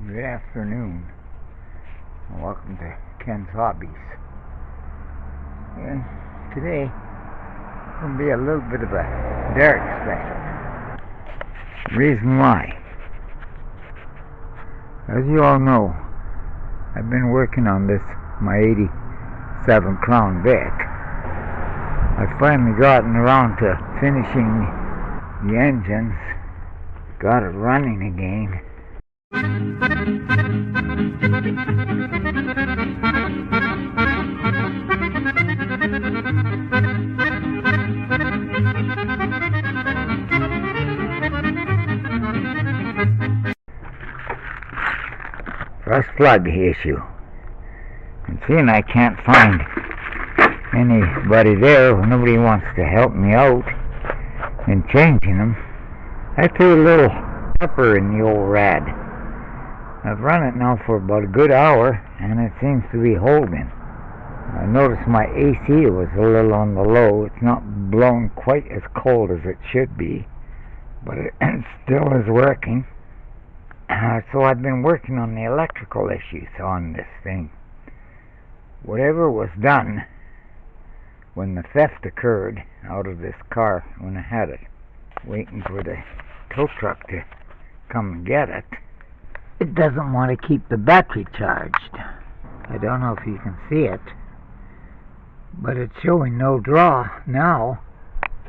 Good afternoon, and welcome to Ken's Hobbies. And today, it's going to be a little bit of a Derek special. Reason why, as you all know, I've been working on this, my 87 Crown Vic. I've finally gotten around to finishing the engines, got it running again. First plug issue. And seeing I can't find anybody there, nobody wants to help me out in changing them, I threw a little pepper in the old rad. I've run it now for about a good hour, and it seems to be holding. I noticed my AC was a little on the low. It's not blowing quite as cold as it should be, but it still is working. So I've been working on the electrical issues on this thing. Whatever was done when the theft occurred out of this car, when I had it, waiting for the tow truck to come and get it, it doesn't want to keep the battery charged. I don't know if you can see it, but it's showing no draw now,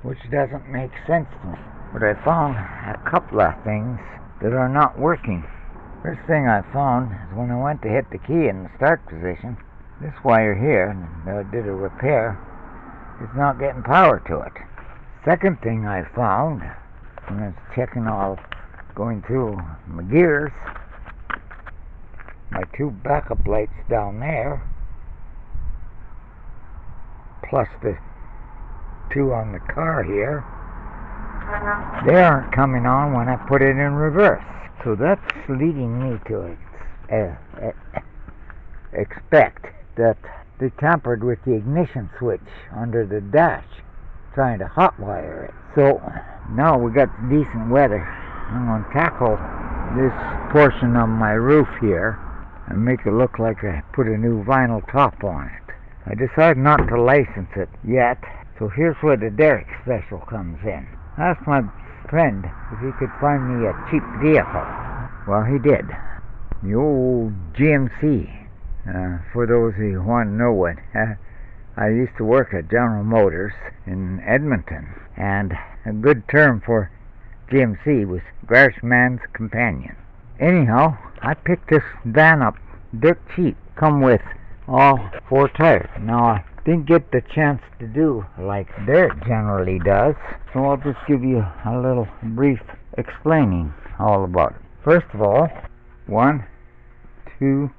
which doesn't make sense to me. But I found a couple of things that are not working. First thing I found is when I went to hit the key in the start position, this wire here that I did a repair is not getting power to it. Second thing I found when I was checking all, going through my gears, my two backup lights down there, plus the two on the car here, they aren't coming on when I put it in reverse. So that's leading me to expect that they tampered with the ignition switch under the dash, trying to hotwire it. So now we got decent weather. I'm going to tackle this portion of my roof here and make it look like I put a new vinyl top on it. I decided not to license it yet, so here's where the Derek special comes in. I asked my friend if he could find me a cheap vehicle. Well, he did. The old GMC. For those who want to know what, I used to work at General Motors in Edmonton, and a good term for GMC was Garage Man's Companion. Anyhow, I picked this van up dirt cheap, come with all four tires. Now, I didn't get the chance to do like Derek generally does, so I'll just give you a little brief explaining all about it. First of all, 1, 2,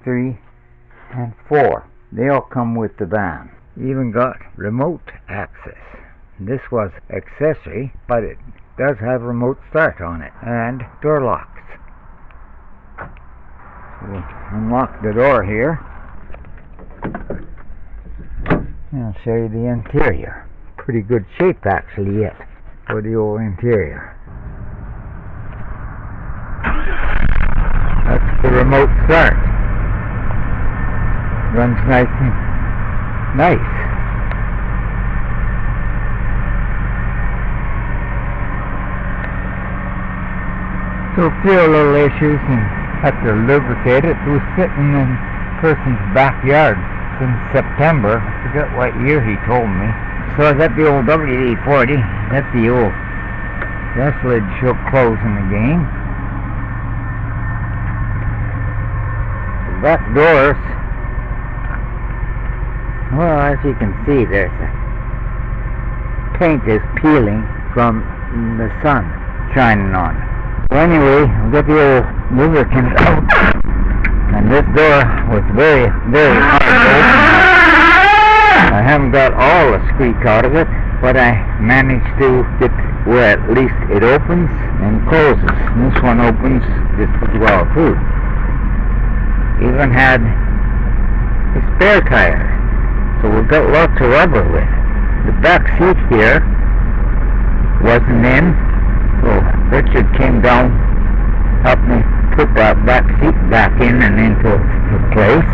3, and 4. They all come with the van. Even got remote access. This was accessory, but it does have remote start on it, and door locks. So we'll unlock the door here, and I'll show you the interior. Pretty good shape actually yet for the old interior. That's the remote start. Runs nice and nice. So a few little issues and have to lubricate it. It was sitting in a person's backyard since September. I forget what year he told me. So I got the old WD-40. That's the old gas lid show closing again. The back doors, well, as you can see, there's a paint is peeling from the sun shining on it. So anyway, we got the old lubricant out, and this door was very, very hard to open. I haven't got all the squeak out of it, but I managed to get where at least it opens and closes. And this one opens just as well too. Even had a spare tire, so we've got lots of rubber with it. The back seat here wasn't in, so Richard came down, helped me put that back seat back in and into place.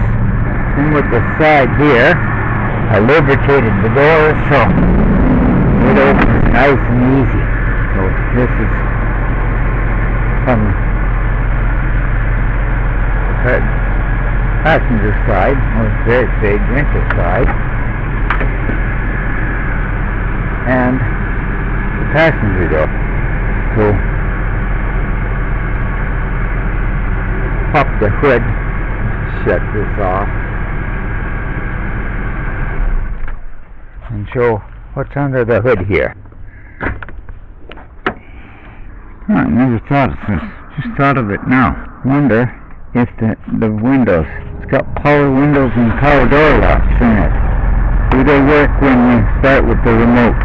And with the side here, I lubricated the door so it opens nice and easy. So this is from the passenger side, or very big rental side, and the passenger door. So pop the hood, shut this off, and show what's under the hood here. I never thought of this. Just thought of it now. Wonder if the windows, it's got power windows and power door locks in it. Do they work when you start with the remote?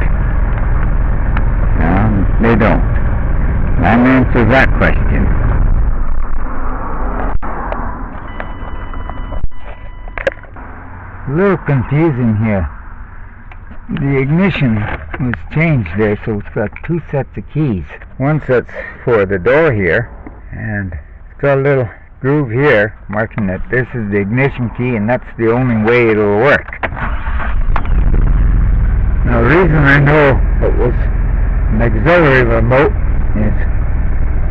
No, they don't. That answers that question. A little confusing here. The ignition was changed there, so it's got two sets of keys. One set's for the door here, and it's got a little groove here marking that this is the ignition key and that's the only way it'll work. Now the reason I know it was an auxiliary remote is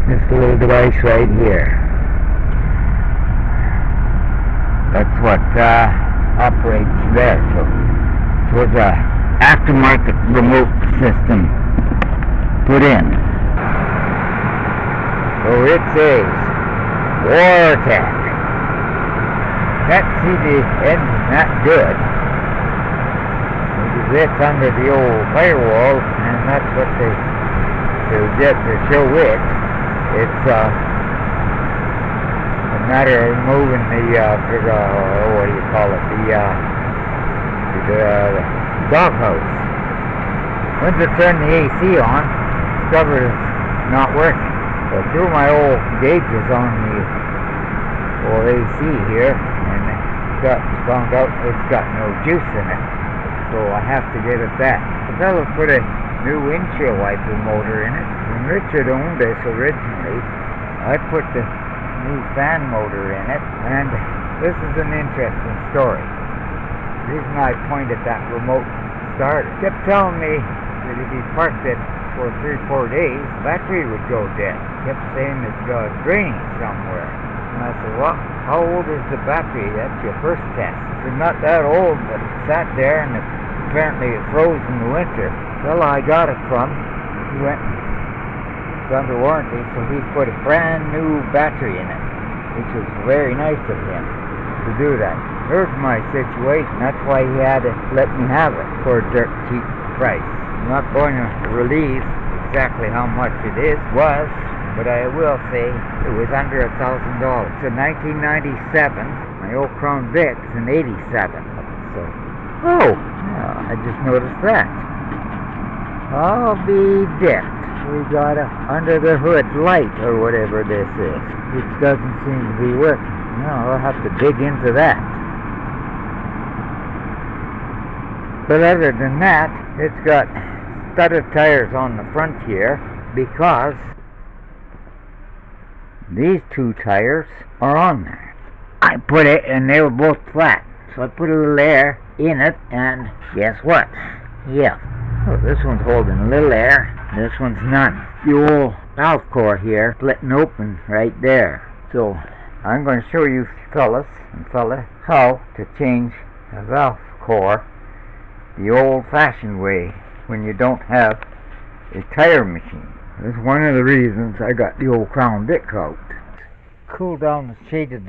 this little device right here. That's what operates there. So it was a aftermarket remote system put in. So it says Wartech. Can't see the engine that good because it's under the old firewall, and that's what they'll get to show it. It's a matter of moving the what do you call it, the doghouse. Once I turn the AC on, discover it's not working. So I threw my old gauges on the old AC here, and found out it's got no juice in it. So I have to get it back. The fellow put a new windshield wiper motor in it. When Richard owned this originally, I put the new fan motor in it, and this is an interesting story. The reason I pointed that remote started, kept telling me that if he parked it for 3-4 days, the battery would go dead. Kept saying it's got draining somewhere. And I said, well, how old is the battery? That's your first test. It's not that old, but it sat there and apparently it froze in the winter. The fellow I got it from, he went, it's under warranty, so he put a brand new battery in it, which was very nice of him to do that. Heard my situation, that's why he had to let me have it for a dirt cheap price. I'm not going to release exactly how much it was, but I will say it was under $1,000. It's a 1997. My old Crown Vic is an 87. So, I just noticed that. I'll be dipped. We got a under the hood light or whatever this is, which doesn't seem to be working. No, I'll have to dig into that. But other than that, it's got studded tires on the front here because these two tires are on there. I put it and they were both flat, so I put a little air in it, and guess what? Yeah. Oh, this one's holding a little air, this one's none. The old valve core here splitting open right there. So I'm going to show you fellas and fella how to change a valve core the old-fashioned way when you don't have a tire machine. That's one of the reasons I got the old Crown Vic out. Cool down the shade of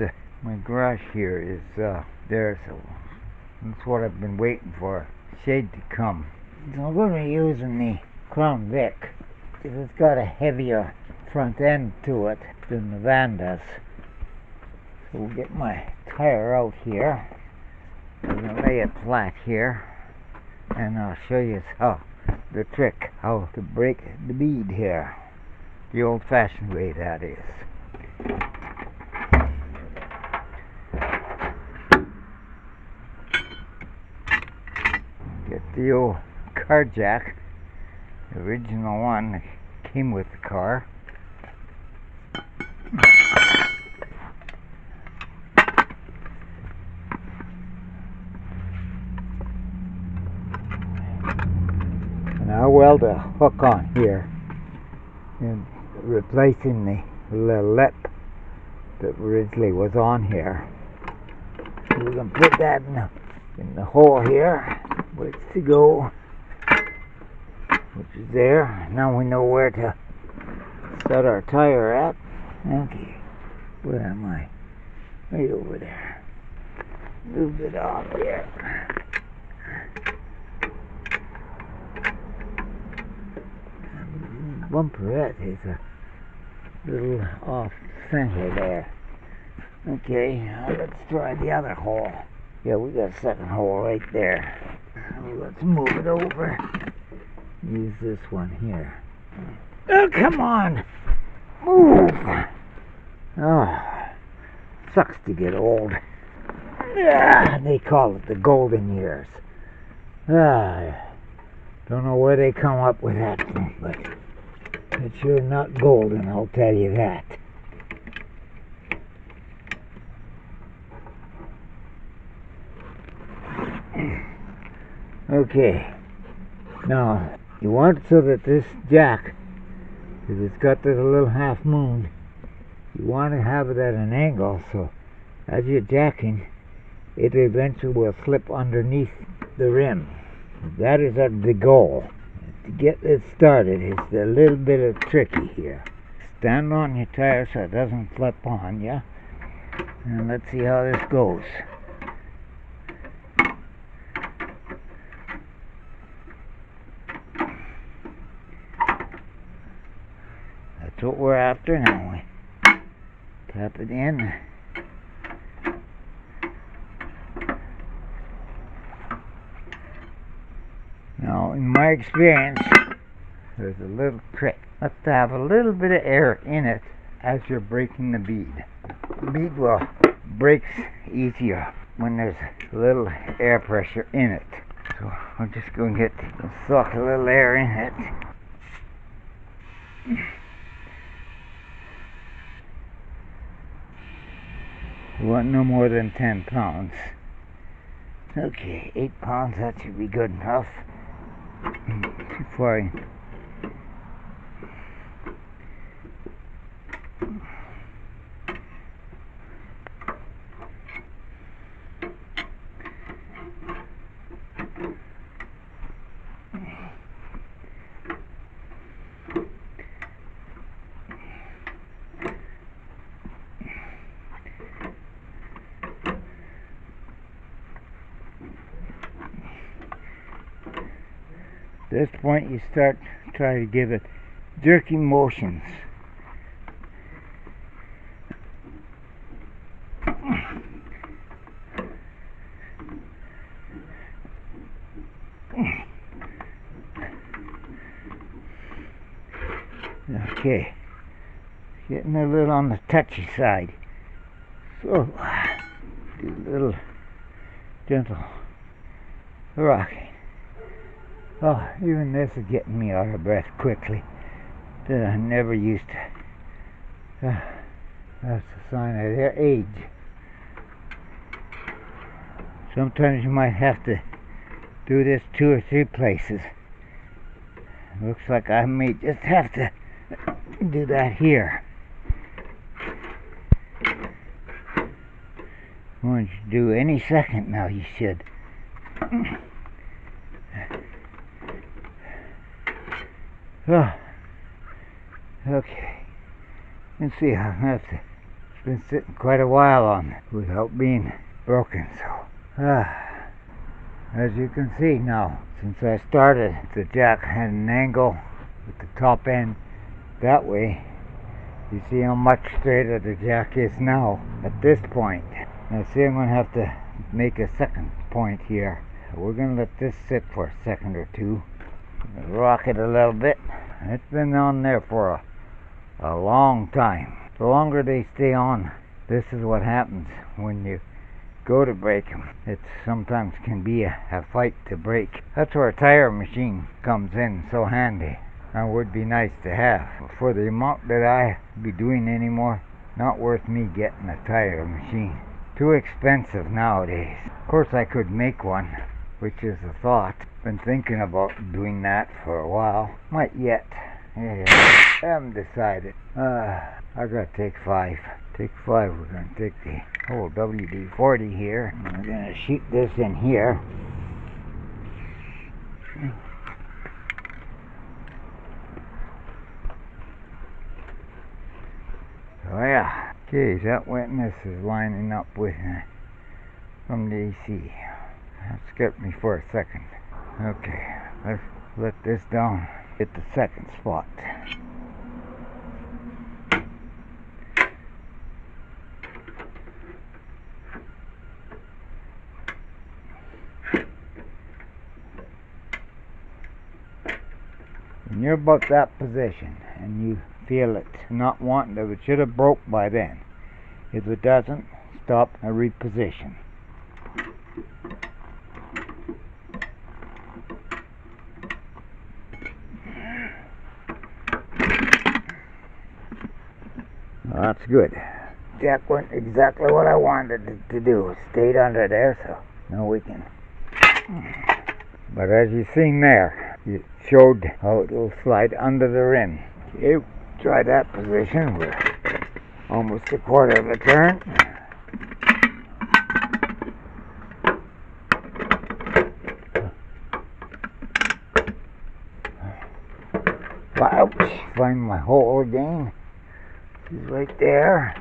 my garage here is there, so that's what I've been waiting for, shade to come. So I'm going to be using the Crown Vic because it's got a heavier front end to it than the van does. So we'll get my tire out here. I'm going to lay it flat here, and I'll show you the trick, how to break the bead here. The old-fashioned way, that is. Get the old car jack, the original one that came with the car. weld a hook on here and replacing the little lip that originally was on here. So we're going to put that in the hole here, where it's to go, which is there. Now we know where to set our tire at. Okay, where am I? Right over there. Move it off there. Bumperette is a little off center there. Okay, now let's try the other hole. Yeah, we got a second hole right there. Let's move it over. Use this one here. Oh, come on! Move! Oh, sucks to get old. Yeah, they call it the golden years. Don't know where they come up with that from, but it's sure not golden, I'll tell you that. Okay, now you want it so that this jack, because it's got this little half moon, you want to have it at an angle so as you're jacking, it eventually will slip underneath the rim. That is the goal. To get this started, it's a little bit of tricky here. Stand on your tire so it doesn't flip on you, and let's see how this goes. That's what we're after now. We tap it in. Now, in my experience, there's a little trick. Let's have a little bit of air in it as you're breaking the bead. The bead will break easier when there's a little air pressure in it. So I'm just going to suck a little air in it. You want no more than 10 pounds. Okay, 8 pounds, that should be good enough. Before I At this point you start trying to give it jerky motions. Okay, getting a little on the touchy side, so do a little gentle rocking. Oh, even this is getting me out of breath quickly. That I never used to. That's a sign of their age. Sometimes you might have to do this 2 or 3 places. Looks like I may just have to do that here. Once you do any second now, you should. Oh, okay. You can see I have to. It's been sitting quite a while on it without being broken. So, as you can see now, since I started, the jack had an angle with the top end that way. You see how much straighter the jack is now at this point. Now see, I'm going to have to make a second point here. We're going to let this sit for a second or two. Rock it a little bit. It's been on there for a long time. The longer they stay on, this is what happens when you go to break them. It sometimes can be a fight to break. That's where a tire machine comes in so handy. And would be nice to have. For the amount that I be doing anymore, not worth me getting a tire machine. Too expensive nowadays. Of course I could make one, which is a thought, Been thinking about doing that for a while. Might yet. Yeah, I haven't decided. I gotta take 5. Take 5. We're gonna take the whole WD-40 here. And we're gonna shoot this in here. Oh yeah. Okay, that wetness is lining up with from the AC. That scared me for a second. Okay, let's let this down. Hit the second spot. When you're about that position and you feel it not wanting to, it should have broke by then. If it doesn't, stop and reposition. Well, that's good. That went exactly what I wanted it to do. It stayed under there, so now we can. But as you seen there, it showed how it will slide under the rim. Okay, try that position. We're almost a quarter of a turn. Ouch! Find my hole again. It's right there.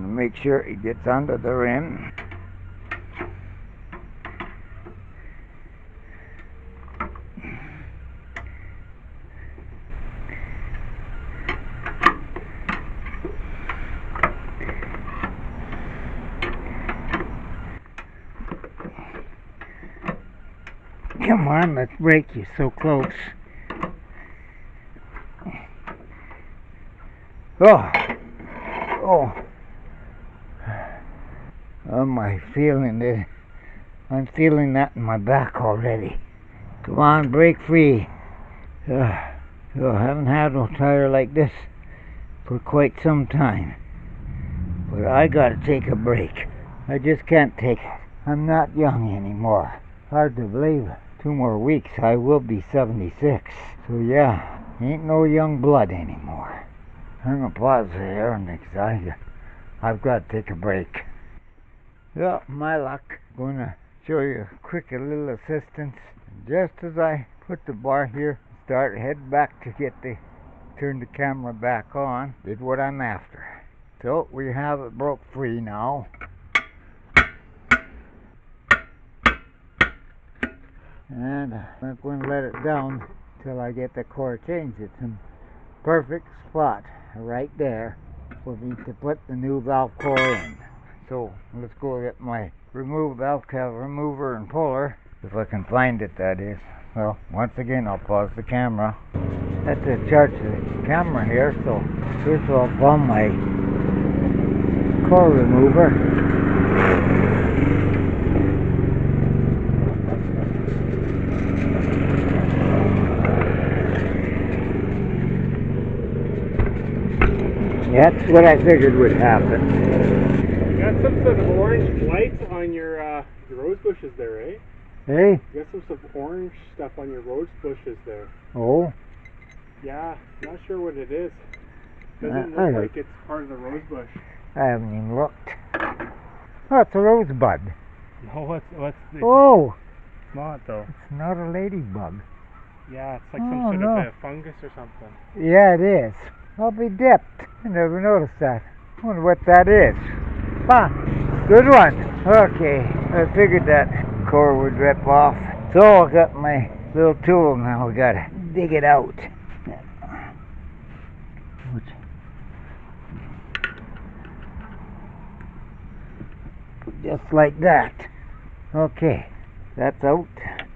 Make sure it gets under the rim. Come on, let's break. You so close. Oh. I'm feeling it. I'm feeling that in my back already. Come on, break free. I haven't had no tire like this for quite some time. But I gotta take a break. I just can't take it. I'm not young anymore. Hard to believe. 2 more weeks, I will be 76. So yeah, ain't no young blood anymore. I'm gonna pause there and I've got to take a break. Yeah, my luck. Gonna show you a little assistance. Just as I put the bar here, head back to turn the camera back on, did what I'm after. So we have it broke free now. And I'm not going to let it down till I get the core changed. It's in perfect spot right there for me to put the new valve core in. So let's go get my valve cover remover and puller, if I can find it, that is. Well, once again, I'll pause the camera. That's to charge the camera here, so first of all, I'll find my core remover. That's what I figured would happen. You got some sort of orange lights on your rose bushes there, eh? Hey? You got some sort of orange stuff on your rose bushes there. Oh? Yeah, not sure what it is. Doesn't look like it's part of the rose bush. I haven't even looked. Oh, it's a rosebud. No, what's Oh! It's not though. It's not a ladybug. Yeah, it's like some sort of a fungus or something. Yeah, it is. I'll be dipped. I never noticed that. I wonder what that is. Ah, good one. Okay, I figured that core would rip off. So I got my little tool now. We gotta dig it out. Just like that. Okay, that's out.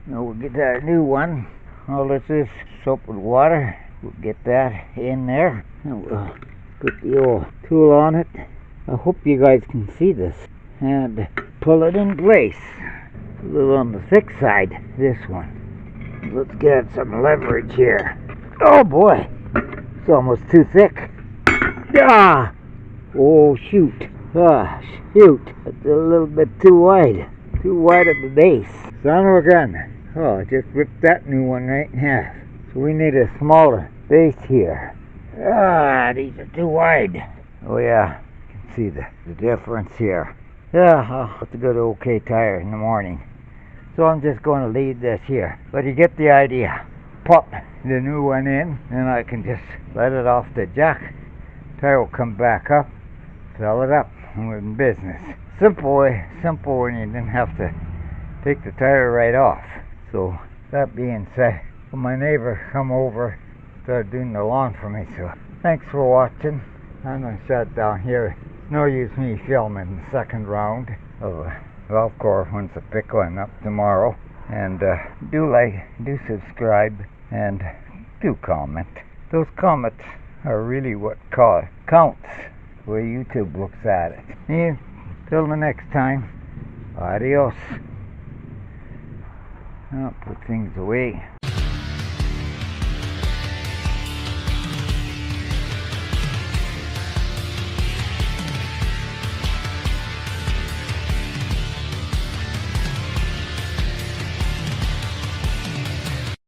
Now we'll get our new one. All this is soap with water. we'll get that in there. And we'll put the old tool on it. I hope you guys can see this. And pull it in place. A little on the thick side, this one. Let's get some leverage here. Oh boy, it's almost too thick. Ah! Oh shoot. Ah, shoot. That's a little bit too wide. Too wide at the base. Son of a gun. Oh, I just ripped that new one right in half. So we need a smaller base here. Ah, these are too wide. Oh yeah, you can see the difference here. Yeah, I'll have to go to OK Tire in the morning. So I'm just going to leave this here. But you get the idea. Pop the new one in, and I can just let it off the jack. Tire will come back up, fill it up, and we're in business. Simple when you didn't have to take the tire right off. So that being said, my neighbor come over, started doing the lawn for me. So thanks for watching. I'm going to shut down here. No use me filming the second round of golf course once I pick one up tomorrow. And do subscribe, and do comment. Those comments are really what counts, the way YouTube looks at it. Yeah, till the next time, adios. I'll put things away.